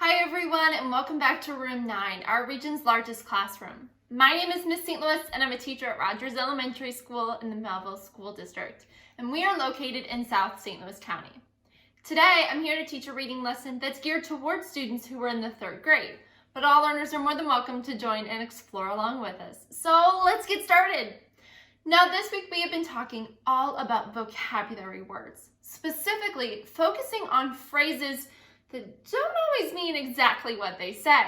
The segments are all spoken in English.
Hi everyone, and welcome back to Room 9, our region's largest classroom. My name is Miss St. Louis, and I'm a teacher at Rogers Elementary School in the Mehlville School District, and we are located in South St. Louis County. Today, I'm here to teach a reading lesson that's geared towards students who are in the 3rd grade, but all learners are more than welcome to join and explore along with us. So let's get started. Now this week we have been talking all about vocabulary words, specifically focusing on phrases that don't always mean exactly what they say.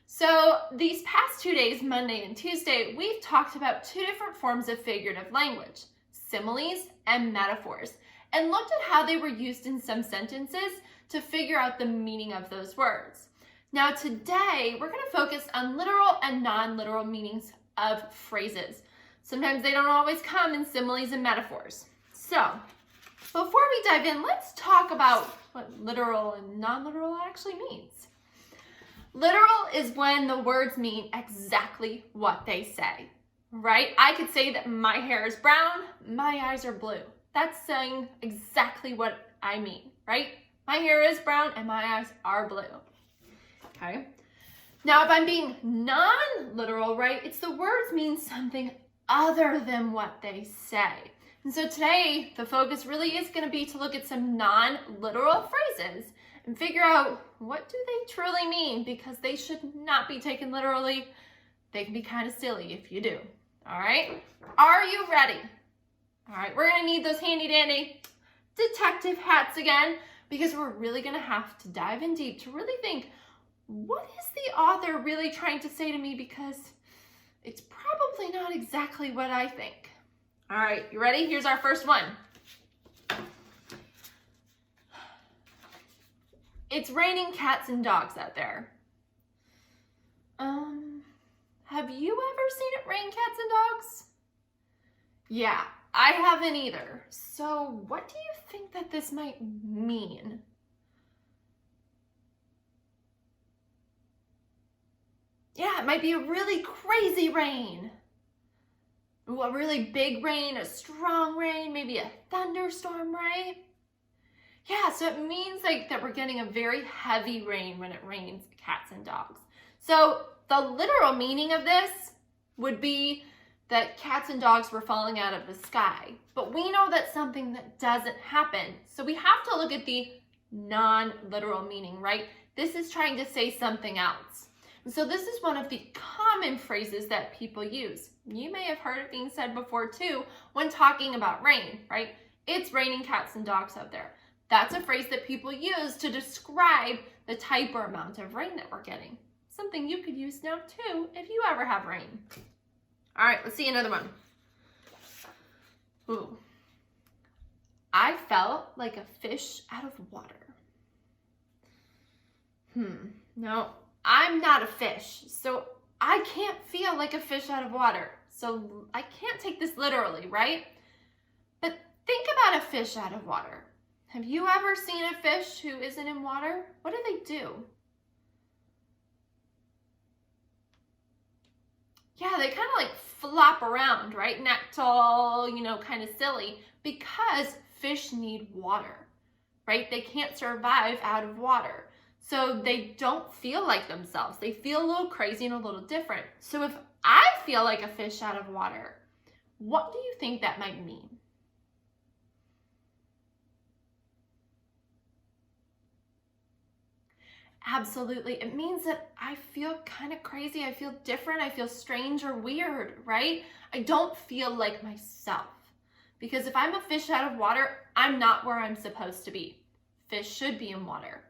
So these past 2 days, Monday and Tuesday, we've talked about 2 different forms of figurative language, similes and metaphors, and looked at how they were used in some sentences to figure out the meaning of those words. Now today, we're going to focus on literal and non-literal meanings of phrases. Sometimes they don't always come in similes and metaphors. So before we dive in, let's talk about what literal and non-literal actually means. Literal is when the words mean exactly what they say, right? I could say that my hair is brown, my eyes are blue. That's saying exactly what I mean, right? My hair is brown and my eyes are blue, okay? Now, if I'm being non-literal, right, it's the words mean something other than what they say. And so today, the focus really is going to be to look at some non-literal phrases and figure out what do they truly mean, because they should not be taken literally. They can be kind of silly if you do. All right? Are you ready? All right, we're going to need those handy dandy detective hats again, because we're really going to have to dive in deep to really think, what is the author really trying to say to me, because it's probably not exactly what I think. All right, you ready? Here's our first one. It's raining cats and dogs out there. Have you ever seen it rain cats and dogs? Yeah, I haven't either. So what do you think that this might mean? Yeah, it might be a really crazy rain. Ooh, a really big rain, a strong rain, maybe a thunderstorm, right? Yeah, so it means like that we're getting a very heavy rain when it rains cats and dogs. So the literal meaning of this would be that cats and dogs were falling out of the sky. But we know that's something that doesn't happen. So we have to look at the non-literal meaning, right? This is trying to say something else. And so this is one of the common phrases that people use. You may have heard it being said before too when talking about rain, right? It's raining cats and dogs out there. That's a phrase that people use to describe the type or amount of rain that we're getting. Something you could use now too if you ever have rain. All right, let's see another one. Ooh. I felt like a fish out of water. No, I'm not a fish, so I can't feel like a fish out of water. So I can't take this literally, right? But think about a fish out of water. Have you ever seen a fish who isn't in water? What do they do? Yeah, they kind of like flop around, right? And act all, kind of silly, because fish need water, right? They can't survive out of water. So they don't feel like themselves. They feel a little crazy and a little different. So if I feel like a fish out of water, what do you think that might mean? Absolutely. It means that I feel kind of crazy. I feel different. I feel strange or weird, right? I don't feel like myself. Because if I'm a fish out of water, I'm not where I'm supposed to be. Fish should be in water.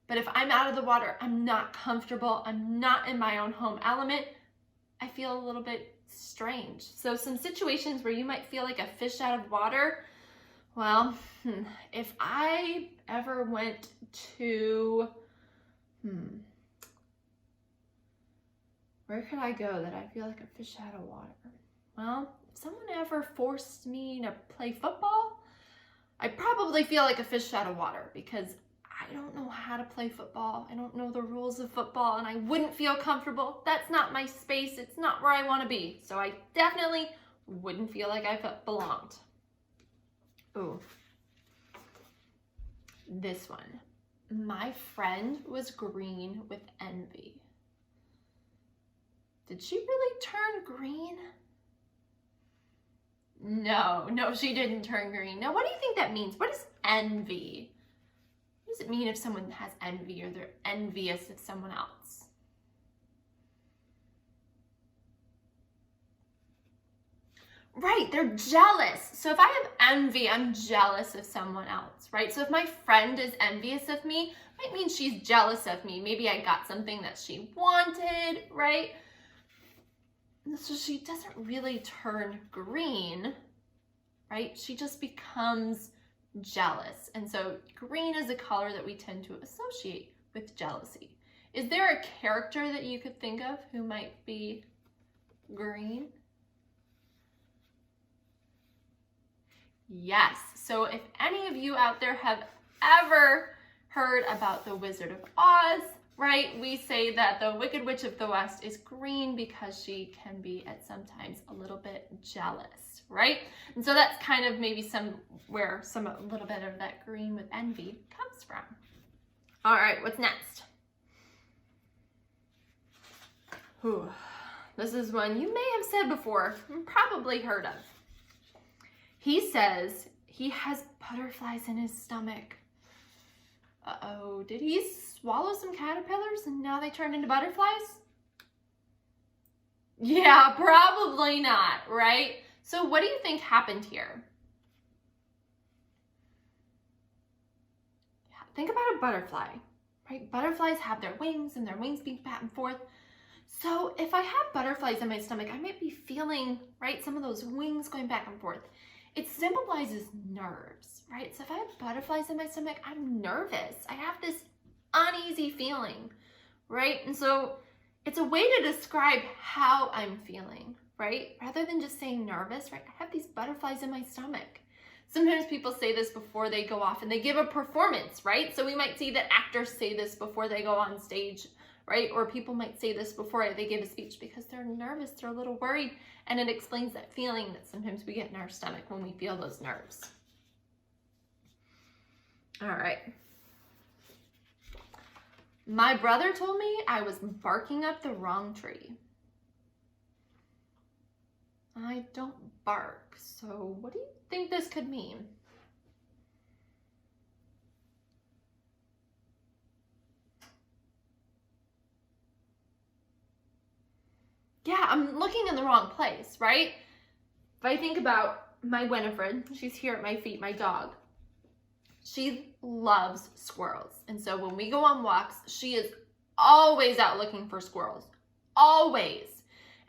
But if I'm out of the water, I'm not comfortable. I'm not in my own home element. I feel a little bit strange. So some situations where you might feel like a fish out of water, well, if I ever went to where could I go that I feel like a fish out of water? Well, if someone ever forced me to play football, I'd probably feel like a fish out of water, because I don't know how to play football. I don't know the rules of football, and I wouldn't feel comfortable. That's not my space. It's not where I want to be. So I definitely wouldn't feel like I belonged. Ooh. This one. My friend was green with envy. Did she really turn green? No, she didn't turn green. Now, what do you think that means? What is envy? What does it mean if someone has envy or they're envious of someone else? Right, they're jealous. So if I have envy, I'm jealous of someone else, right? So if my friend is envious of me, it might mean she's jealous of me. Maybe I got something that she wanted, right? So she doesn't really turn green, right? She just becomes jealous. And so green is a color that we tend to associate with jealousy. Is there a character that you could think of who might be green? Yes. So if any of you out there have ever heard about the Wizard of Oz, right? We say that the Wicked Witch of the West is green because she can be at sometimes a little bit jealous, right? And so that's kind of maybe a little bit of that green with envy comes from. All right, what's next? Ooh, this is one you may have said before, probably heard of. He says he has butterflies in his stomach. Uh-oh, did he swallow some caterpillars and now they turned into butterflies? Yeah, probably not, right? So what do you think happened here? Yeah, think about a butterfly, right? Butterflies have their wings and their wings beat back and forth. So if I have butterflies in my stomach, I might be feeling, right, some of those wings going back and forth. It symbolizes nerves, right? So if I have butterflies in my stomach, I'm nervous. I have this uneasy feeling, right? And so it's a way to describe how I'm feeling, right? Rather than just saying nervous, right? I have these butterflies in my stomach. Sometimes people say this before they go off and they give a performance, right? So we might see that actors say this before they go on stage, right? Or people might say this before they give a speech because they're nervous, they're a little worried, and it explains that feeling that sometimes we get in our stomach when we feel those nerves. All right. My brother told me I was barking up the wrong tree. I don't bark, so what do you think this could mean? Yeah, I'm looking in the wrong place, right? If I think about my Winifred, she's here at my feet, my dog. She loves squirrels. And so when we go on walks, she is always out looking for squirrels. Always.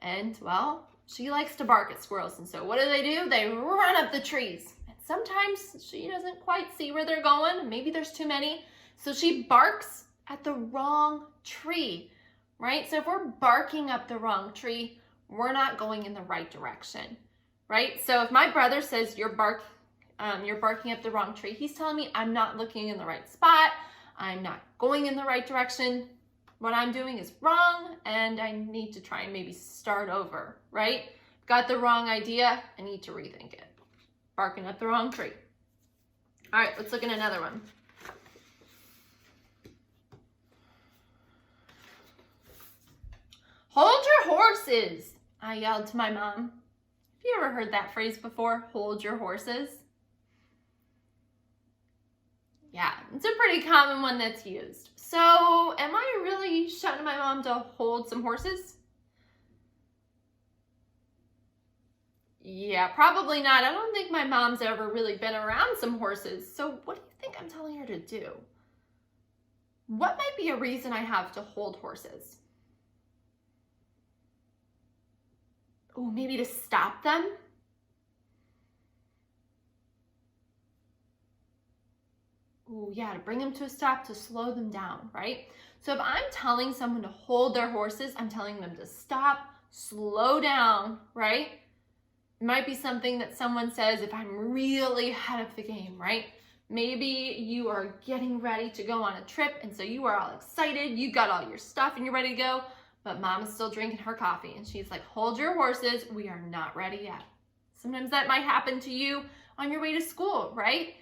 And, well, she likes to bark at squirrels. And so what do? They run up the trees. And sometimes she doesn't quite see where they're going. Maybe there's too many. So she barks at the wrong tree. Right? So if we're barking up the wrong tree, we're not going in the right direction, right? So if my brother says you're barking up the wrong tree, he's telling me I'm not looking in the right spot, I'm not going in the right direction. What I'm doing is wrong, and I need to try and maybe start over, right? Got the wrong idea, I need to rethink it. Barking up the wrong tree. All right, let's look at another one. Hold your horses, I yelled to my mom. Have you ever heard that phrase before? Hold your horses? Yeah, it's a pretty common one that's used. So, am I really shouting at my mom to hold some horses? Yeah, probably not. I don't think my mom's ever really been around some horses. So, what do you think I'm telling her to do? What might be a reason I have to hold horses? Oh, maybe to stop them? Oh, yeah, to bring them to a stop, to slow them down, right? So if I'm telling someone to hold their horses, I'm telling them to stop, slow down, right? It might be something that someone says if I'm really ahead of the game, right? Maybe you are getting ready to go on a trip, and so you are all excited, you got all your stuff and you're ready to go. But mom is still drinking her coffee and she's like, hold your horses, we are not ready yet. Sometimes that might happen to you on your way to school, right?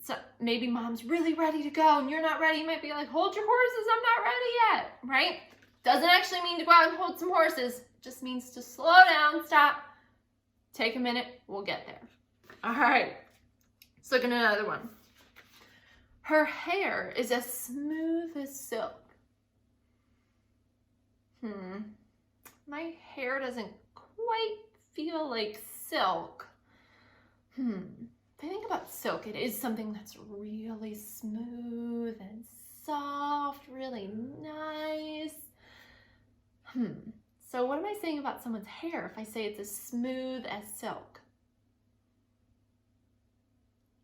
So maybe mom's really ready to go and you're not ready. You might be like, hold your horses, I'm not ready yet, right? Doesn't actually mean to go out and hold some horses. It just means to slow down, stop, take a minute, we'll get there. All right, let's look at another one. Her hair is as smooth as silk. My hair doesn't quite feel like silk. If I think about silk, it is something that's really smooth and soft, really nice. So what am I saying about someone's hair if I say it's as smooth as silk?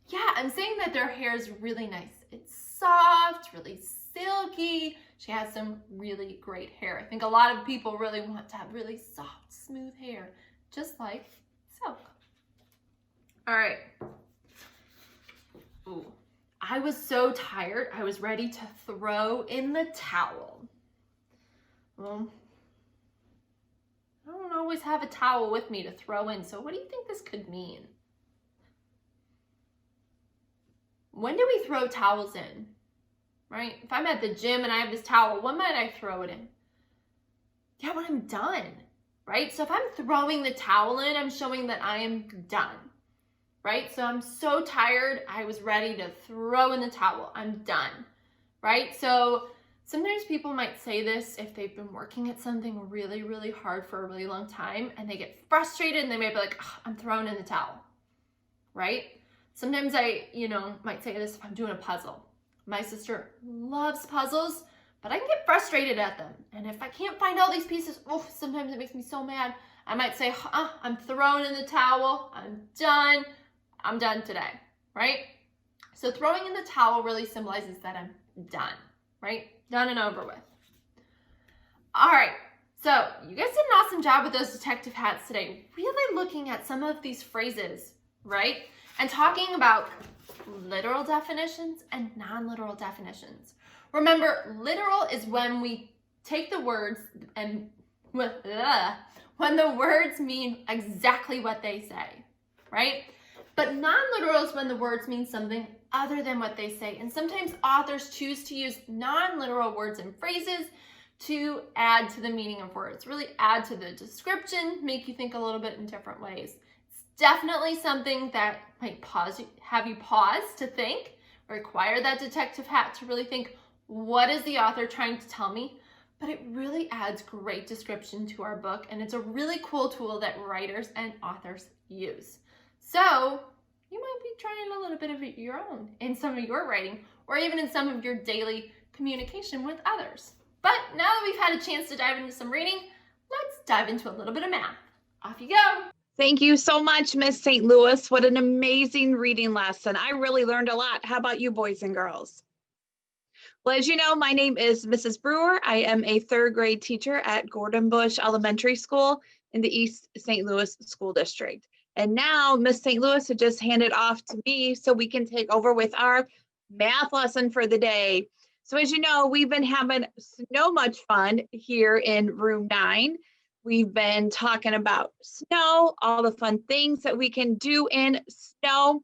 Yeah, I'm saying that their hair is really nice. It's soft, really silky. She has some really great hair. I think a lot of people really want to have really soft, smooth hair, just like silk. All right. Ooh, I was so tired, I was ready to throw in the towel. Well, I don't always have a towel with me to throw in, so what do you think this could mean? When do we throw towels in, right? If I'm at the gym and I have this towel, when might I throw it in? Yeah, when I'm done, right? So if I'm throwing the towel in, I'm showing that I am done. Right? So I'm so tired, I was ready to throw in the towel. I'm done, right? So sometimes people might say this if they've been working at something really, really hard for a really long time and they get frustrated and they may be like, I'm throwing in the towel, right? Sometimes I, might say this if I'm doing a puzzle. My sister loves puzzles, but I can get frustrated at them. And if I can't find all these pieces, sometimes it makes me so mad. I might say, I'm throwing in the towel, I'm done today, right? So throwing in the towel really symbolizes that I'm done, right? Done and over with. All right, so you guys did an awesome job with those detective hats today, really looking at some of these phrases, right? And talking about literal definitions and non-literal definitions. Remember, literal is when we take the words and when the words mean exactly what they say, right? But non-literal is when the words mean something other than what they say. And sometimes authors choose to use non-literal words and phrases to add to the meaning of words, really add to the description, make you think a little bit in different ways. It's definitely something that might have you pause to think, require that detective hat to really think, what is the author trying to tell me? But it really adds great description to our book, and it's a really cool tool that writers and authors use. So you might be trying a little bit of it your own in some of your writing or even in some of your daily communication with others. But now that we've had a chance to dive into some reading, let's dive into a little bit of math. Off you go. Thank you so much, Miss St. Louis. What an amazing reading lesson. I really learned a lot. How about you, boys and girls? Well, as you know, my name is Mrs. Brewer. I am a third grade teacher at Gordon Bush Elementary School in the East St. Louis School District. And now Miss St. Louis had just handed off to me so we can take over with our math lesson for the day. So as you know, we've been having so much fun here in room 9. We've been talking about snow, all the fun things that we can do in snow.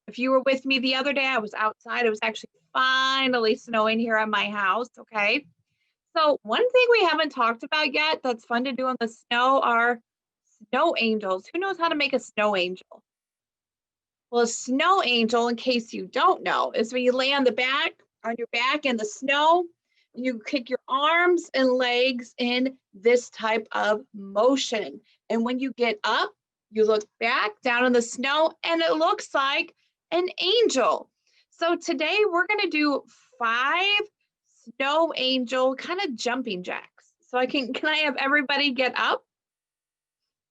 If you were with me the other day, I was outside. It was actually finally snowing here at my house, okay? So one thing we haven't talked about yet that's fun to do in the snow are snow angels. Who knows how to make a snow angel? Well, a snow angel, in case you don't know, is when you lay on your back in the snow, and you kick your arms and legs in this type of motion. And when you get up, you look back down in the snow and it looks like an angel. So today we're going to do 5 snow angel kind of jumping jacks. So can I have everybody get up?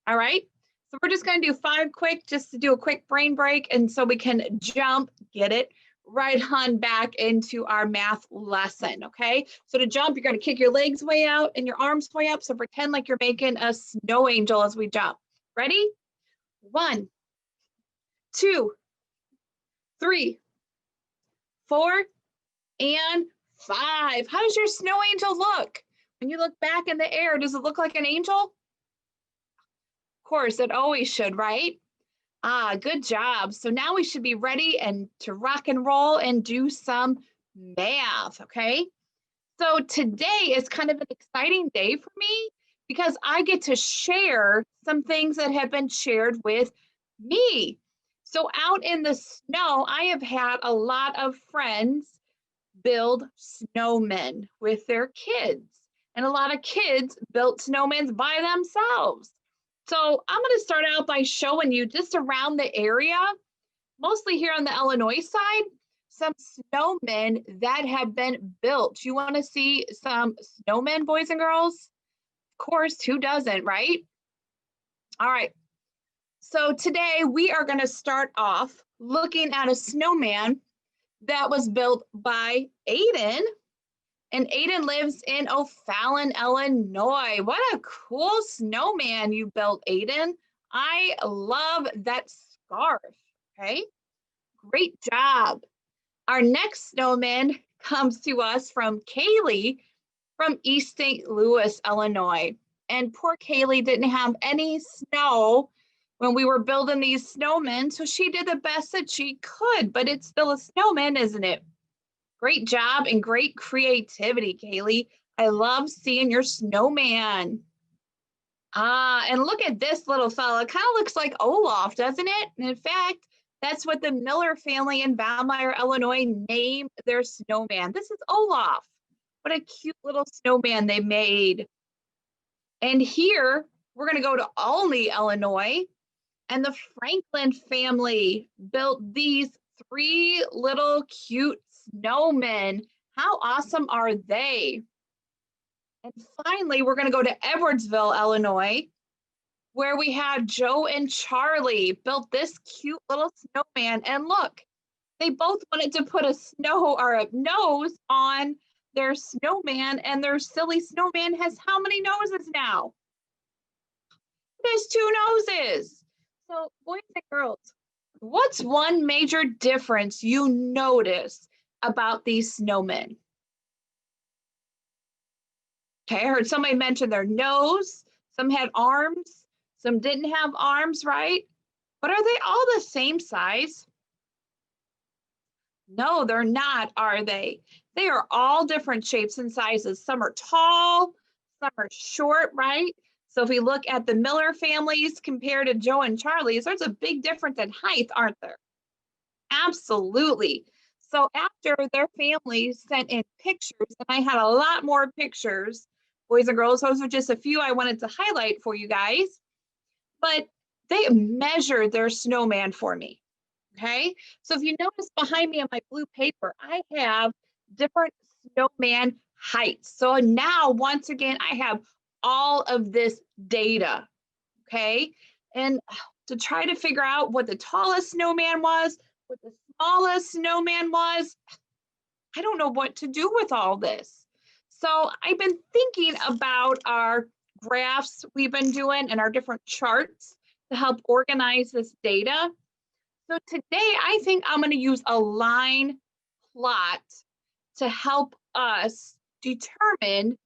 All right. So we're just going to do 5 quick, just to do a quick brain break. And so we can jump, get it, right on back into our math lesson, okay? So to jump, you're going to kick your legs way out and your arms way up. So pretend like you're making a snow angel as we jump. Ready? 1, 2, 3, 4, and 5. How does your snow angel look? When you look back in the air, does it look like an angel? Of course, it always should, right? Good job. So now we should be ready and to rock and roll and do some math, okay? So today is kind of an exciting day for me because I get to share some things that have been shared with me. So out in the snow, I have had a lot of friends build snowmen with their kids. And a lot of kids built snowmen by themselves. So I'm going to start out by showing you just around the area, mostly here on the Illinois side, some snowmen that have been built. You want to see some snowmen, boys and girls? Of course, who doesn't, right? All right. So today we are going to start off looking at a snowman that was built by Aiden. And Aiden lives in O'Fallon, Illinois. What a cool snowman you built, Aiden. I love that scarf. Okay, great job. Our next snowman comes to us from Kaylee from East St. Louis, Illinois. And poor Kaylee didn't have any snow when we were building these snowmen, so she did the best that she could, but it's still a snowman, isn't it? Great job and great creativity, Kaylee. I love seeing your snowman. And look at this little fella. Kind of looks like Olaf, doesn't it? And in fact, that's what the Miller family in Valmeyer, Illinois named their snowman. This is Olaf. What a cute little snowman they made. And here, we're going to go to Olney, Illinois. And the Franklin family built these three little cute snowmen. How awesome are they? And finally, we're going to go to Edwardsville, Illinois, where we have Joe and Charlie built this cute little snowman. And look, they both wanted to put a snow or a nose on their snowman, and their silly snowman has how many noses now? It has two noses. So, boys and girls, what's one major difference you notice about these snowmen? Okay, I heard somebody mention their nose. Some had arms, some didn't have arms, right? But are they all the same size? No, they're not, are they? They are all different shapes and sizes. Some are tall, some are short, right? So if we look at the Miller families compared to Joe and Charlie's, there's a big difference in height, aren't there? Absolutely. So after their families sent in pictures, and I had a lot more pictures, boys and girls, those are just a few I wanted to highlight for you guys, but they measured their snowman for me. Okay, so if you notice behind me on my blue paper, I have different snowman heights. So now, once again, I have all of this data. Okay, and to try to figure out what the tallest snowman was, what the smallest snowman was, I don't know what to do with all this. So I've been thinking about our graphs we've been doing and our different charts to help organize this data. So today I think I'm going to use a line plot to help us determine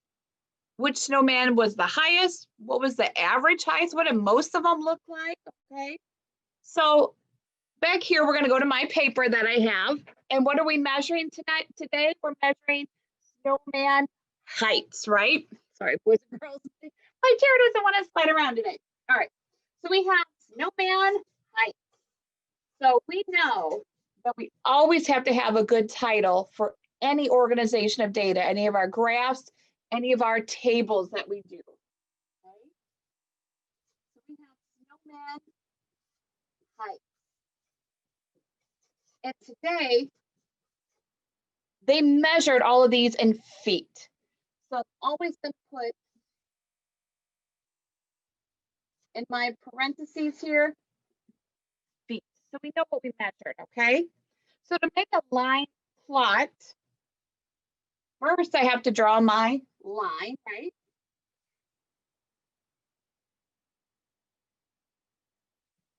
which snowman was the highest, what was the average height, what did most of them look like, okay? So back here, we're going to go to my paper that I have. And what are we measuring tonight? Today, we're measuring snowman heights, right? Sorry, boys and girls. My chair doesn't want to slide around today. All right. So we have snowman height. So we know that we always have to have a good title for any organization of data, any of our graphs, any of our tables that we do. Okay? So we have snowman height. And today, they measured all of these in feet. So I've always been put in my parentheses here, feet. So we know what we measured, okay? So to make a line plot, first I have to draw my line, right?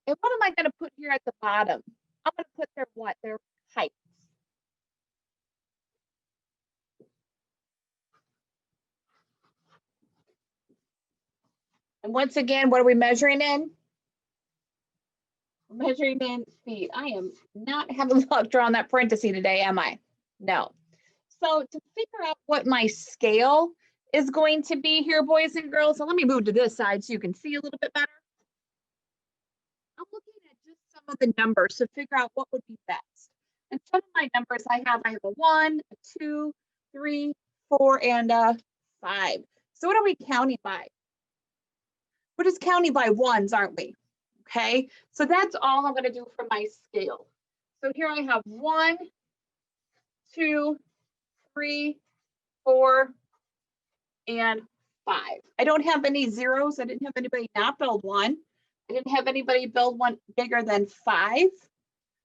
And what am I going to put here at the bottom? I'm going to put their what? Their height. And once again, what are we measuring in? measuring in feet. I am not having luck drawing that parenthesis today, am I? No. So to figure out what my scale is going to be here, boys and girls, so let me move to this side so you can see a little bit better. I'm looking at just some of the numbers to figure out what would be best. And some of my numbers I have a 1, a 2, 3, 4, and a 5. So what are we counting by? We're just counting by ones, aren't we? Okay, so that's all I'm going to do for my scale. So here I have 1, 2, 3, 4, and 5. I don't have any zeros. I didn't have anybody not build one. I didn't have anybody build one bigger than 5.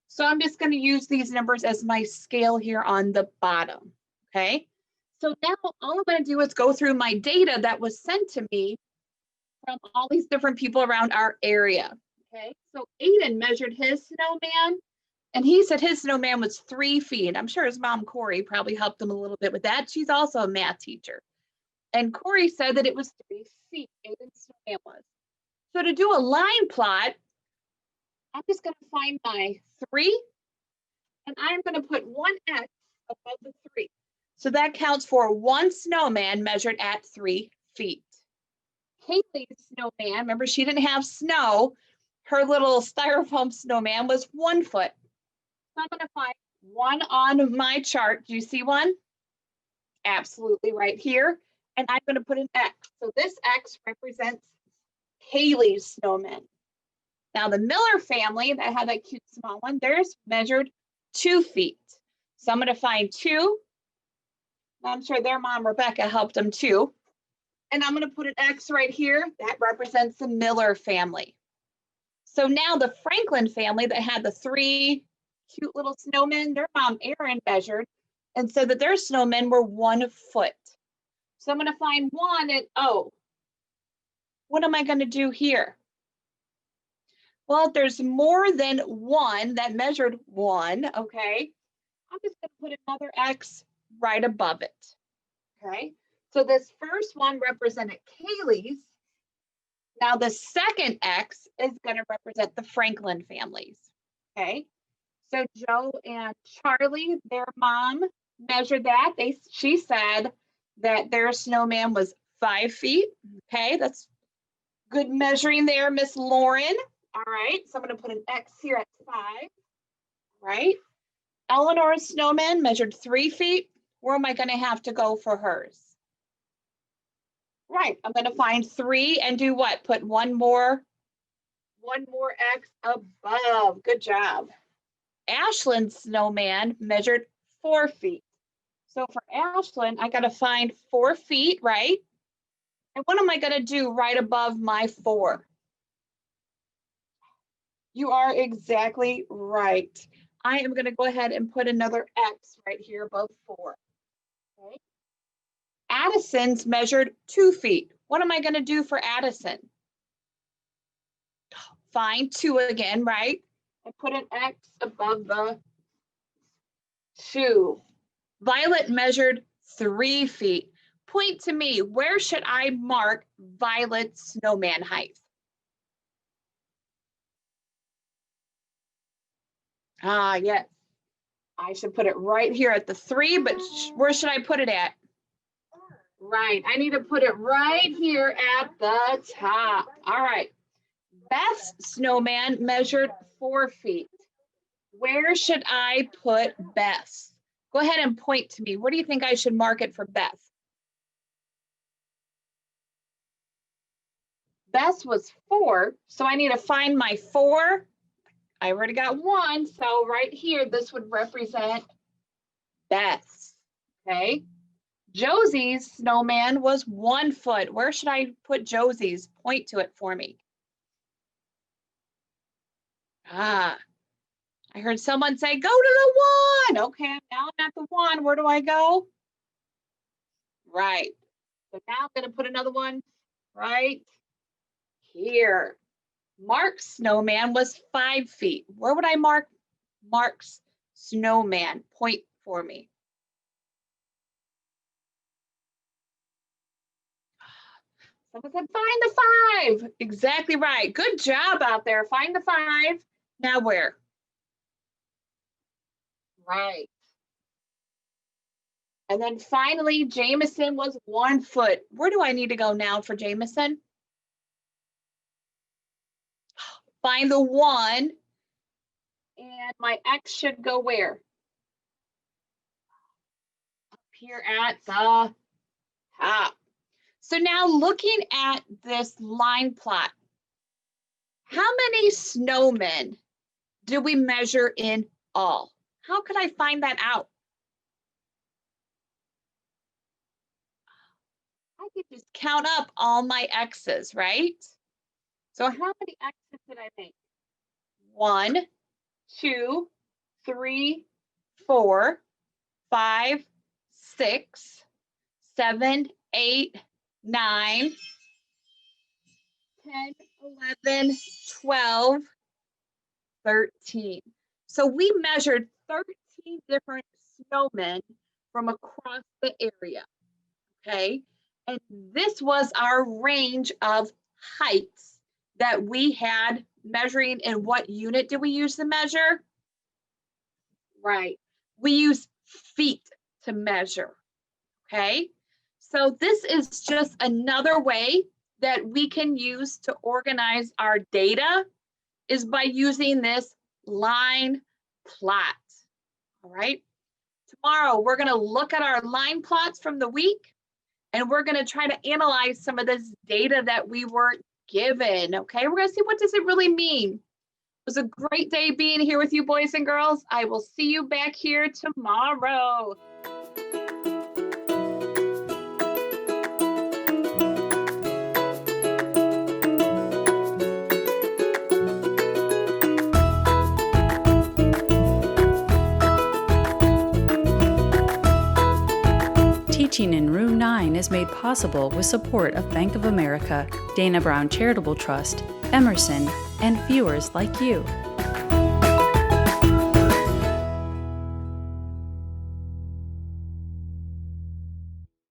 So I'm just going to use these numbers as my scale here on the bottom. Okay, so now all I'm going to do is go through my data that was sent to me from all these different people around our area. Okay, so Aiden measured his snowman, and he said his snowman was 3 feet. I'm sure his mom, Corey, probably helped him a little bit with that. She's also a math teacher. And Corey said that it was 3 feet, Aiden's snowman was. So to do a line plot, I'm just going to find my 3, and I'm going to put 1x above the 3. So that counts for 1 snowman measured at 3 feet. Kaylee's snowman, remember she didn't have snow, her little styrofoam snowman was 1 foot. So I'm going to find 1 on my chart. Do you see one? Absolutely right here. And I'm going to put an X. So this X represents Kaylee's snowman. Now the Miller family that had that cute small one, theirs measured 2 feet. So I'm going to find 2. I'm sure their mom, Rebecca, helped them too. And I'm going to put an X right here. That represents the Miller family. So now the Franklin family that had the 3 cute little snowmen, their mom, Erin, measured and said that their snowmen were 1 foot. So I'm going to find 1 and oh, what am I going to do here? Well, if there's more than 1 that measured 1, okay, I'm just going to put another X right above it. Okay, so this first one represented Kaylee's. Now the second X is going to represent the Franklin families. Okay, so Joe and Charlie, their mom measured that. She said that their snowman was 5 feet. Okay, that's good measuring there, Miss Lauren. All right, so I'm going to put an X here at 5. Right. Eleanor's snowman measured 3 feet. Where am I going to have to go for hers? Right, I'm going to find 3 and do what? Put one more X above. Good job. Ashlyn's snowman measured 4 feet. So for Ashlyn, I got to find 4 feet, right? And what am I going to do right above my 4? You are exactly right. I am going to go ahead and put another X right here above 4. Okay. Addison's measured 2 feet. What am I going to do for Addison? Find 2 again, right? And put an X above the 2. Violet measured 3 feet. Point to me, where should I mark Violet's snowman height? Ah, yes. I should put it right here at the 3, but where should I put it at? Right, I need to put it right here at the top. All right. Beth's snowman measured 4 feet. Where should I put Beth's? Go ahead and point to me. Where do you think I should mark it for Beth? Beth's was 4, so I need to find my 4. I already got 1, so right here, this would represent Beth's, okay? Josie's snowman was 1 foot. Where should I put Josie's? Point to it for me. Ah, I heard someone say, go to the 1. Okay, now I'm at the 1. Where do I go? Right. So now I'm going to put another one right here. Mark's snowman was 5 feet. Where would I mark Mark's snowman? Point for me. Someone said, find the 5. Exactly right. Good job out there. Find the 5. Now where? Right. And then finally, Jameson was 1 foot. Where do I need to go now for Jameson? Find the 1, and my X should go where? Up here at the top. So now looking at this line plot, how many snowmen do we measure in all? How could I find that out? I could just count up all my X's, right? So how many X's did I make? 1, 2, 3, 4, 5, 6, 7, 8, 9, 10, 11, 12, 13. So we measured 13 different snowmen from across the area, okay? And this was our range of heights that we had measuring. In what unit did we use to measure? Right. We use feet to measure, okay? So this is just another way that we can use to organize our data is by using this line plot, all right? Tomorrow, we're gonna look at our line plots from the week, and we're gonna try to analyze some of this data that we were given, okay? We're gonna see, what does it really mean? It was a great day being here with you, boys and girls. I will see you back here tomorrow. Teaching in Room 9 is made possible with support of Bank of America, Dana Brown Charitable Trust, Emerson, and viewers like you.